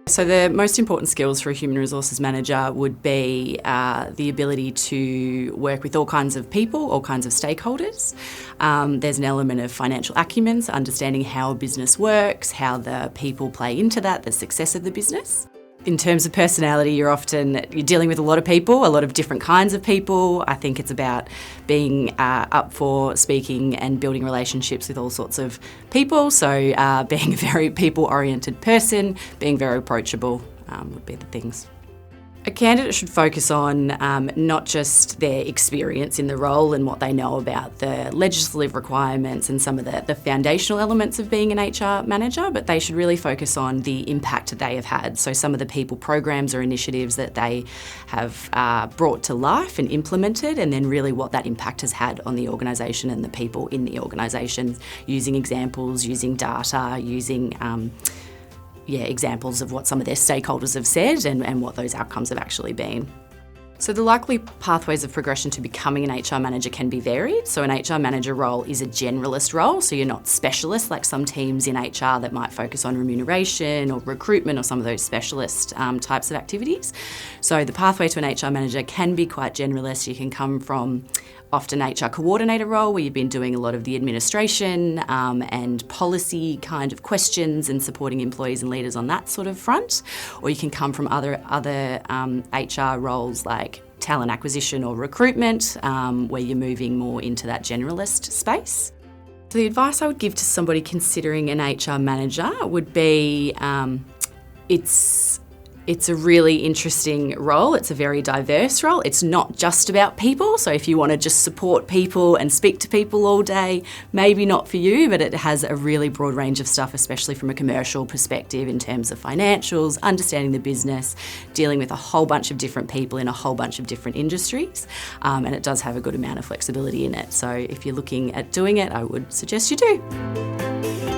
So the most important skills for a human resources manager would be the ability to work with all kinds of people, all kinds of stakeholders. There's an element of financial acumen, so understanding how a business works, how the people play into that, the success of the business. In terms of personality, you're dealing with a lot of people, a lot of different kinds of people. I think it's about being up for speaking and building relationships with all sorts of people. So being a very people-oriented person, being very approachable would be the things. A candidate should focus on not just their experience in the role and what they know about the legislative requirements and some of the foundational elements of being an HR manager, but they should really focus on the impact that they have had. So some of the people programs or initiatives that they have brought to life and implemented, and then really what that impact has had on the organisation and the people in the organisation, using examples, using data, using examples of what some of their stakeholders have said and what those outcomes have actually been. So the likely pathways of progression to becoming an HR manager can be varied. So an HR manager role is a generalist role, so you're not specialist like some teams in HR that might focus on remuneration or recruitment or some of those specialist types of activities. So the pathway to an HR manager can be quite generalist. You can come from often HR coordinator role where you've been doing a lot of the administration and policy kind of questions and supporting employees and leaders on that sort of front. Or you can come from other HR roles like talent acquisition or recruitment where you're moving more into that generalist space. So the advice I would give to somebody considering an HR manager would be it's a really interesting role. It's a very diverse role. It's not just about people. So if you want to just support people and speak to people all day, maybe not for you, but it has a really broad range of stuff, especially from a commercial perspective in terms of financials, understanding the business, dealing with a whole bunch of different people in a whole bunch of different industries. And it does have a good amount of flexibility in it. So if you're looking at doing it, I would suggest you do.